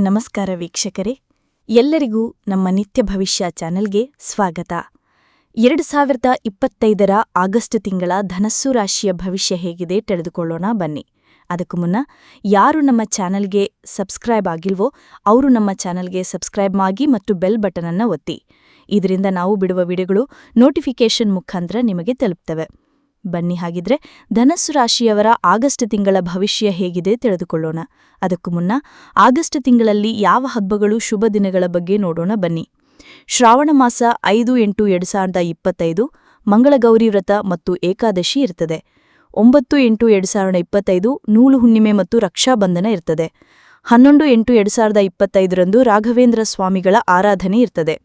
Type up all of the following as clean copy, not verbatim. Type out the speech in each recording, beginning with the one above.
ನಮಸ್ಕಾರ ವೀಕ್ಷಕರೇ, ಎಲ್ಲರಿಗೂ ನಮ್ಮ ನಿತ್ಯ ಭವಿಷ್ಯ ಚಾನೆಲ್ಗೆ ಸ್ವಾಗತ. 2025ರ ಆಗಸ್ಟ್ ತಿಂಗಳ ಧನಸ್ಸು ರಾಶಿಯ ಭವಿಷ್ಯ ಹೇಗಿದೆ ತಿಳಿದುಕೊಳ್ಳೋಣ ಬನ್ನಿ. ಅದಕ್ಕೂ ಮುನ್ನ ಯಾರು ನಮ್ಮ ಚಾನೆಲ್ಗೆ ಸಬ್ಸ್ಕ್ರೈಬ್ ಆಗಿಲ್ವೋ ಅವರು ನಮ್ಮ ಚಾನೆಲ್ಗೆ ಸಬ್ಸ್ಕ್ರೈಬ್ ಆಗಿ ಮತ್ತು ಬೆಲ್ ಬಟನ್ ಅನ್ನು ಒತ್ತಿ. ಇದರಿಂದ ನಾವು ಬಿಡುವ ವಿಡಿಯೋಗಳು ನೋಟಿಫಿಕೇಶನ್ ಮುಖಾಂತರ ನಿಮಗೆ ತಲುಪ್ತವೆ. ಬನ್ನಿ, ಹಾಗಿದ್ರೆ ಧನಸ್ಸು ರಾಶಿಯವರ ಆಗಸ್ಟ್ ತಿಂಗಳ ಭವಿಷ್ಯ ಹೇಗಿದೆ ತಿಳಿದುಕೊಳ್ಳೋಣ. ಅದಕ್ಕೂ ಮುನ್ನ ಆಗಸ್ಟ್ ತಿಂಗಳಲ್ಲಿ ಯಾವ ಹಬ್ಬಗಳು ಶುಭ ದಿನಗಳ ಬಗ್ಗೆ ನೋಡೋಣ ಬನ್ನಿ. ಶ್ರಾವಣ ಮಾಸ 5-8-2025 ಮಂಗಳಗೌರಿ ವ್ರತ ಮತ್ತು ಏಕಾದಶಿ ಇರ್ತದೆ. 9-8-2025 ನೂಲು ಹುಣ್ಣಿಮೆ ಮತ್ತು ರಕ್ಷಾಬಂಧನ ಇರ್ತದೆ. 11-8-2025 ರಾಘವೇಂದ್ರ ಸ್ವಾಮಿಗಳ ಆರಾಧನೆ ಇರ್ತದೆ.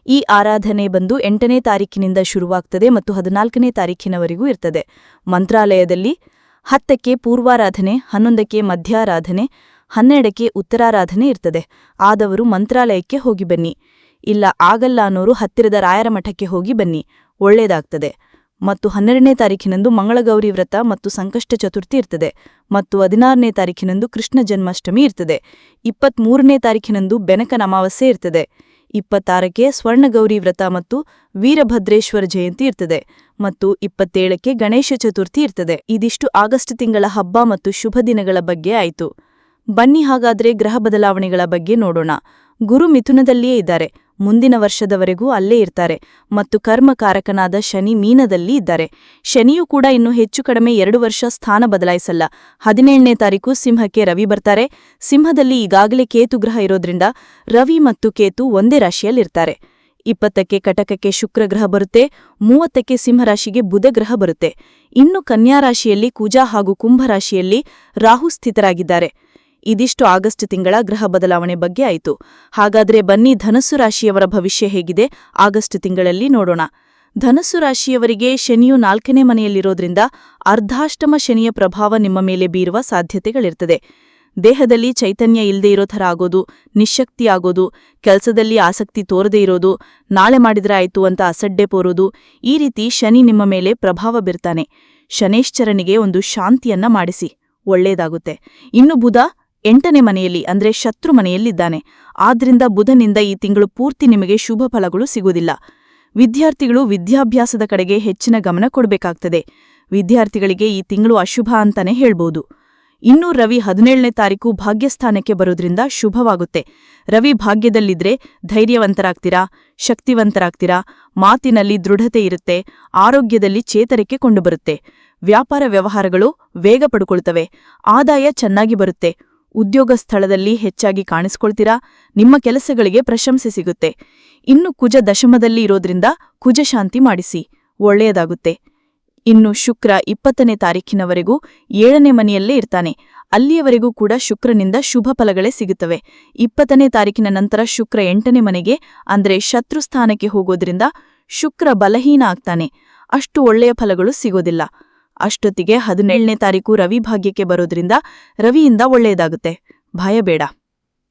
ಈ ಆರಾಧನೆ ಬಂದು 8ನೇ ತಾರೀಕಿನಿಂದ ಶುರುವಾಗ್ತದೆ ಮತ್ತು 14ನೇ ತಾರೀಖಿನವರೆಗೂ ಇರ್ತದೆ. ಮಂತ್ರಾಲಯದಲ್ಲಿ 10ಕ್ಕೆ ಪೂರ್ವಾರಾಧನೆ, 11ಕ್ಕೆ ಮಧ್ಯಾರಾಧನೆ, 12ಕ್ಕೆ ಉತ್ತರಾರಾಧನೆ ಇರ್ತದೆ. ಆದವರು ಮಂತ್ರಾಲಯಕ್ಕೆ ಹೋಗಿ ಬನ್ನಿ. ಇಲ್ಲ ಆಗಲ್ಲ ಅನ್ನೋರು ಹತ್ತಿರದ ರಾಯರ ಮಠಕ್ಕೆ ಹೋಗಿ ಬನ್ನಿ, ಒಳ್ಳೆಯದಾಗ್ತದೆ. ಮತ್ತು 12ನೇ ತಾರೀಖಿನಂದು ಮಂಗಳಗೌರಿ ವ್ರತ ಮತ್ತು ಸಂಕಷ್ಟ ಚತುರ್ಥಿ ಇರ್ತದೆ. ಮತ್ತು 16ನೇ ತಾರೀಖಿನಂದು ಕೃಷ್ಣ ಜನ್ಮಾಷ್ಟಮಿ ಇರ್ತದೆ. 23ನೇ ತಾರೀಖಿನಂದು ಬೆನಕನ ಅಮಾವಾಸ್ಯೆ ಇರ್ತದೆ. 26ಕ್ಕೆ ಸ್ವರ್ಣಗೌರಿ ವ್ರತ ಮತ್ತು ವೀರಭದ್ರೇಶ್ವರ ಜಯಂತಿ ಇರ್ತದೆ. ಮತ್ತು 27ಕ್ಕೆ ಗಣೇಶ ಚತುರ್ಥಿ ಇರ್ತದೆ. ಇದಿಷ್ಟು ಆಗಸ್ಟ್ ತಿಂಗಳ ಹಬ್ಬ ಮತ್ತು ಶುಭ ದಿನಗಳ ಬಗ್ಗೆ ಆಯಿತು. ಬನ್ನಿ, ಹಾಗಾದ್ರೆ ಗ್ರಹ ಬದಲಾವಣೆಗಳ ಬಗ್ಗೆ ನೋಡೋಣ. ಗುರು ಮಿಥುನದಲ್ಲಿಯೇ ಇದ್ದಾರೆ, ಮುಂದಿನ ವರ್ಷದವರೆಗೂ ಅಲ್ಲೇ ಇರ್ತಾರೆ. ಮತ್ತು ಕರ್ಮಕಾರಕನಾದ ಶನಿ ಮೀನದಲ್ಲಿ ಇದ್ದಾರೆ. ಶನಿಯೂ ಕೂಡ ಇನ್ನು ಹೆಚ್ಚು ಕಡಿಮೆ 2 ವರ್ಷ ಸ್ಥಾನ ಬದಲಾಯಿಸಲ್ಲ. 17ನೇ ತಾರೀಕು ಸಿಂಹಕ್ಕೆ ರವಿ ಬರ್ತಾರೆ. ಸಿಂಹದಲ್ಲಿ ಈಗಾಗಲೇ ಕೇತು ಗ್ರಹ ಇರೋದ್ರಿಂದ ರವಿ ಮತ್ತು ಕೇತು ಒಂದೇ ರಾಶಿಯಲ್ಲಿರ್ತಾರೆ. 20ಕ್ಕೆ ಕಟಕಕ್ಕೆ ಶುಕ್ರ ಗ್ರಹ ಬರುತ್ತೆ. 30ಕ್ಕೆ ಸಿಂಹರಾಶಿಗೆ ಬುಧ ಗ್ರಹ ಬರುತ್ತೆ. ಇನ್ನು ಕನ್ಯಾ ರಾಶಿಯಲ್ಲಿ ಕುಜ ಹಾಗೂ ಕುಂಭ ರಾಶಿಯಲ್ಲಿ ರಾಹು ಸ್ಥಿತರಾಗಿದ್ದಾರೆ. ಇದಿಷ್ಟು ಆಗಸ್ಟ್ ತಿಂಗಳ ಗ್ರಹ ಬದಲಾವಣೆ ಬಗ್ಗೆ ಆಯಿತು. ಹಾಗಾದ್ರೆ ಬನ್ನಿ, ಧನಸ್ಸು ರಾಶಿಯವರ ಭವಿಷ್ಯ ಹೇಗಿದೆ ಆಗಸ್ಟ್ ತಿಂಗಳಲ್ಲಿ ನೋಡೋಣ. ಧನಸ್ಸು ರಾಶಿಯವರಿಗೆ ಶನಿಯು 4ನೇ ಮನೆಯಲ್ಲಿರೋದ್ರಿಂದ ಅರ್ಧಾಷ್ಟಮ ಶನಿಯ ಪ್ರಭಾವ ನಿಮ್ಮ ಮೇಲೆ ಬೀರುವ ಸಾಧ್ಯತೆಗಳಿರ್ತದೆ. ದೇಹದಲ್ಲಿ ಚೈತನ್ಯ ಇಲ್ಲದೆ ಇರೋ ಥರ ಆಗೋದು, ನಿಶ್ಶಕ್ತಿ ಆಗೋದು, ಕೆಲಸದಲ್ಲಿ ಆಸಕ್ತಿ ತೋರದೇ ಇರೋದು, ನಾಳೆ ಮಾಡಿದ್ರೆ ಆಯ್ತು ಅಂತ ಅಸಡ್ಡೆ ಪೋರೋದು, ಈ ರೀತಿ ಶನಿ ನಿಮ್ಮ ಮೇಲೆ ಪ್ರಭಾವ ಬೀರ್ತಾನೆ. ಶನೇಶ್ಚರನಿಗೆ ಒಂದು ಶಾಂತಿಯನ್ನ ಮಾಡಿಸಿ, ಒಳ್ಳೆಯದಾಗುತ್ತೆ. ಇನ್ನು ಬುಧ 8ನೇ ಮನೆಯಲ್ಲಿ ಅಂದ್ರೆ ಶತ್ರು ಮನೆಯಲ್ಲಿದ್ದಾನೆ. ಆದ್ರಿಂದ ಬುಧನಿಂದ ಈ ತಿಂಗಳು ಪೂರ್ತಿ ನಿಮಗೆ ಶುಭ ಫಲಗಳು ಸಿಗುವುದಿಲ್ಲ. ವಿದ್ಯಾರ್ಥಿಗಳು ವಿದ್ಯಾಭ್ಯಾಸದ ಕಡೆಗೆ ಹೆಚ್ಚಿನ ಗಮನ ಕೊಡಬೇಕಾಗ್ತದೆ. ವಿದ್ಯಾರ್ಥಿಗಳಿಗೆ ಈ ತಿಂಗಳು ಅಶುಭ ಅಂತಾನೆ ಹೇಳ್ಬೋದು. ಇನ್ನು ರವಿ 17ನೇ ತಾರೀಕು ಭಾಗ್ಯಸ್ಥಾನಕ್ಕೆ ಬರೋದ್ರಿಂದ ಶುಭವಾಗುತ್ತೆ. ರವಿ ಭಾಗ್ಯದಲ್ಲಿದ್ರೆ ಧೈರ್ಯವಂತರಾಗ್ತೀರಾ, ಶಕ್ತಿವಂತರಾಗ್ತೀರಾ, ಮಾತಿನಲ್ಲಿ ದೃಢತೆ ಇರುತ್ತೆ, ಆರೋಗ್ಯದಲ್ಲಿ ಚೇತರಿಕೆ ಕೊಂಡುಬರುತ್ತೆ. ವ್ಯಾಪಾರ ವ್ಯವಹಾರಗಳು ವೇಗ ಪಡ್ಕೊಳ್ತವೆ, ಆದಾಯ ಚೆನ್ನಾಗಿ ಬರುತ್ತೆ. ಉದ್ಯೋಗ ಸ್ಥಳದಲ್ಲಿ ಹೆಚ್ಚಾಗಿ ಕಾಣಿಸ್ಕೊಳ್ತೀರಾ, ನಿಮ್ಮ ಕೆಲಸಗಳಿಗೆ ಪ್ರಶಂಸೆ ಸಿಗುತ್ತೆ. ಇನ್ನು ಕುಜ ದಶಮದಲ್ಲಿ ಇರೋದ್ರಿಂದ ಕುಜಶಾಂತಿ ಮಾಡಿಸಿ, ಒಳ್ಳೆಯದಾಗುತ್ತೆ. ಇನ್ನು ಶುಕ್ರ 20ನೇ ತಾರೀಖಿನವರೆಗೂ 7ನೇ ಮನೆಯಲ್ಲೇ ಇರ್ತಾನೆ. ಅಲ್ಲಿಯವರೆಗೂ ಕೂಡ ಶುಕ್ರನಿಂದ ಶುಭ ಫಲಗಳೇ ಸಿಗುತ್ತವೆ. 20ನೇ ತಾರೀಕಿನ ನಂತರ ಶುಕ್ರ 8ನೇ ಮನೆಗೆ ಅಂದ್ರೆ ಶತ್ರುಸ್ಥಾನಕ್ಕೆ ಹೋಗೋದ್ರಿಂದ ಶುಕ್ರ ಬಲಹೀನ ಆಗ್ತಾನೆ. ಅಷ್ಟು ಒಳ್ಳೆಯ ಫಲಗಳು ಸಿಗೋದಿಲ್ಲ. ಅಷ್ಟೊತ್ತಿಗೆ 17ನೇ ತಾರೀಕು ರವಿ ಭಾಗ್ಯಕ್ಕೆ ಬರೋದ್ರಿಂದ ರವಿಯಿಂದ ಒಳ್ಳೆಯದಾಗುತ್ತೆ, ಭಯ ಬೇಡ.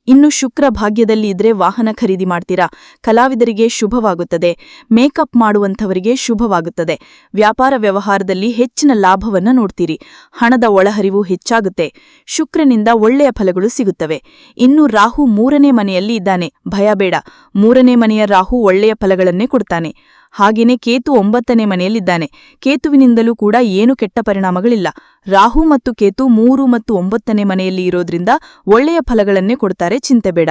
ಇನ್ನು ಶುಕ್ರ ಭಾಗ್ಯದಲ್ಲಿ ಇದ್ರೆ ವಾಹನ ಖರೀದಿ ಮಾಡ್ತೀರಾ, ಕಲಾವಿದರಿಗೆ ಶುಭವಾಗುತ್ತದೆ. ಮೇಕಪ್ ಮಾಡುವಂಥವರಿಗೆ ಶುಭವಾಗುತ್ತದೆ. ವ್ಯಾಪಾರ ವ್ಯವಹಾರದಲ್ಲಿ ಹೆಚ್ಚಿನ ಲಾಭವನ್ನ ನೋಡ್ತೀರಿ. ಹಣದ ಒಳಹರಿವು ಹೆಚ್ಚಾಗುತ್ತೆ. ಶುಕ್ರನಿಂದ ಒಳ್ಳೆಯ ಫಲಗಳು ಸಿಗುತ್ತವೆ. ಇನ್ನು ರಾಹು 3ನೇ ಮನೆಯಲ್ಲಿ ಇದ್ದಾನೆ, ಭಯ ಬೇಡ. 3ನೇ ಮನೆಯ ರಾಹು ಒಳ್ಳೆಯ ಫಲಗಳನ್ನೇ ಕೊಡ್ತಾನೆ. ಹಾಗೇನೆ ಕೇತು 9ನೇ ಮನೆಯಲ್ಲಿದ್ದಾನೆ. ಕೇತುವಿನಿಂದಲೂ ಕೂಡ ಏನು ಕೆಟ್ಟ ಪರಿಣಾಮಗಳಿಲ್ಲ. ರಾಹು ಮತ್ತು ಕೇತು 3 ಮತ್ತು 9ನೇ ಮನೆಯಲ್ಲಿ ಇರೋದ್ರಿಂದ ಒಳ್ಳೆಯ ಫಲಗಳನ್ನೇ ಕೊಡ್ತಾರೆ, ಚಿಂತೆ ಬೇಡ.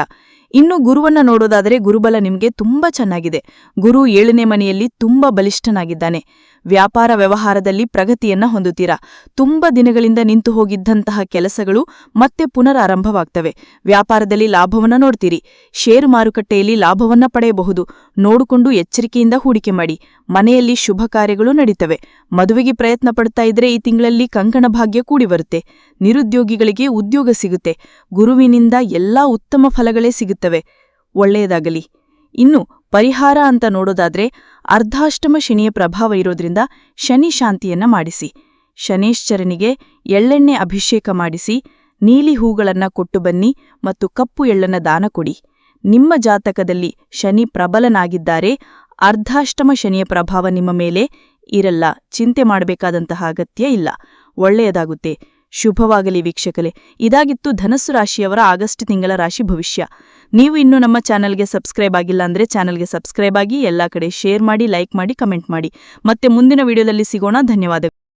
ಇನ್ನು ಗುರುವನ್ನ ನೋಡೋದಾದರೆ ಗುರುಬಲ ನಿಮಗೆ ತುಂಬಾ ಚೆನ್ನಾಗಿದೆ. ಗುರು 7ನೇ ಮನೆಯಲ್ಲಿ ತುಂಬಾ ಬಲಿಷ್ಠನಾಗಿದ್ದಾನೆ. ವ್ಯಾಪಾರ ವ್ಯವಹಾರದಲ್ಲಿ ಪ್ರಗತಿಯನ್ನ ಹೊಂದುತ್ತೀರಾ. ತುಂಬಾ ದಿನಗಳಿಂದ ನಿಂತು ಹೋಗಿದ್ದಂತಹ ಕೆಲಸಗಳು ಮತ್ತೆ ಪುನರಾರಂಭವಾಗ್ತವೆ. ವ್ಯಾಪಾರದಲ್ಲಿ ಲಾಭವನ್ನ ನೋಡ್ತೀರಿ. ಷೇರು ಮಾರುಕಟ್ಟೆಯಲ್ಲಿ ಲಾಭವನ್ನ ಪಡೆಯಬಹುದು. ನೋಡಿಕೊಂಡು ಎಚ್ಚರಿಕೆಯಿಂದ ಹೂಡಿಕೆ ಮಾಡಿ. ಮನೆಯಲ್ಲಿ ಶುಭ ಕಾರ್ಯಗಳು ನಡೀತವೆ. ಮದುವೆಗೆ ಪ್ರಯತ್ನ ಪಡ್ತಾ ಇದ್ರೆ ಈ ತಿಂಗಳಲ್ಲಿ ಕಂಕಣ ಭಾಗ್ಯ ಕೂಡಿ ಬರುತ್ತೆ. ನಿರುದ್ಯೋಗಿಗಳಿಗೆ ಉದ್ಯೋಗ ಸಿಗುತ್ತೆ. ಗುರುವಿನಿಂದ ಎಲ್ಲಾ ಉತ್ತಮ ಫಲಗಳೇ ಸಿಗುತ್ತವೆ, ಒಳ್ಳೆಯದಾಗಲಿ. ಇನ್ನು ಪರಿಹಾರ ಅಂತ ನೋಡೋದಾದ್ರೆ ಅರ್ಧಾಷ್ಟಮ ಶನಿಯ ಪ್ರಭಾವ ಇರೋದ್ರಿಂದ ಶನಿ ಶಾಂತಿಯನ್ನ ಮಾಡಿಸಿ. ಶನೇಶ್ಚರನಿಗೆ ಎಳ್ಳೆಣ್ಣೆ ಅಭಿಷೇಕ ಮಾಡಿಸಿ, ನೀಲಿ ಹೂಗಳನ್ನ ಕೊಟ್ಟು ಬನ್ನಿ ಮತ್ತು ಕಪ್ಪು ಎಳ್ಳನ್ನ ದಾನ ಕೊಡಿ. ನಿಮ್ಮ ಜಾತಕದಲ್ಲಿ ಶನಿ ಪ್ರಬಲನಾಗಿದ್ದಾರೆ. ಅರ್ಧಾಷ್ಟಮ ಶನಿಯ ಪ್ರಭಾವ ನಿಮ್ಮ ಮೇಲೆ ಇರಲ್ಲ, ಚಿಂತೆ ಮಾಡಬೇಕಾದಂತಹ ಅಗತ್ಯ ಇಲ್ಲ, ಒಳ್ಳೆಯದಾಗುತ್ತೆ. ಶುಭವಾಗಲಿ ವೀಕ್ಷಕರೇ. ಇದಾಗಿತ್ತು ಧನಸ್ಸು ರಾಶಿಯವರ ಆಗಸ್ಟ್ ತಿಂಗಳ ರಾಶಿ ಭವಿಷ್ಯ. ನೀವು ಇನ್ನೂ ನಮ್ಮ ಚಾನಲ್ಗೆ ಸಬ್ಸ್ಕ್ರೈಬ್ ಆಗಿಲ್ಲ ಅಂದರೆ ಚಾನಲ್ಗೆ ಸಬ್ಸ್ಕ್ರೈಬ್ ಆಗಿ, ಎಲ್ಲ ಕಡೆ ಶೇರ್ ಮಾಡಿ, ಲೈಕ್ ಮಾಡಿ, ಕಮೆಂಟ್ ಮಾಡಿ. ಮತ್ತೆ ಮುಂದಿನ ವಿಡಿಯೋದಲ್ಲಿ ಸಿಗೋಣ. ಧನ್ಯವಾದಗಳು.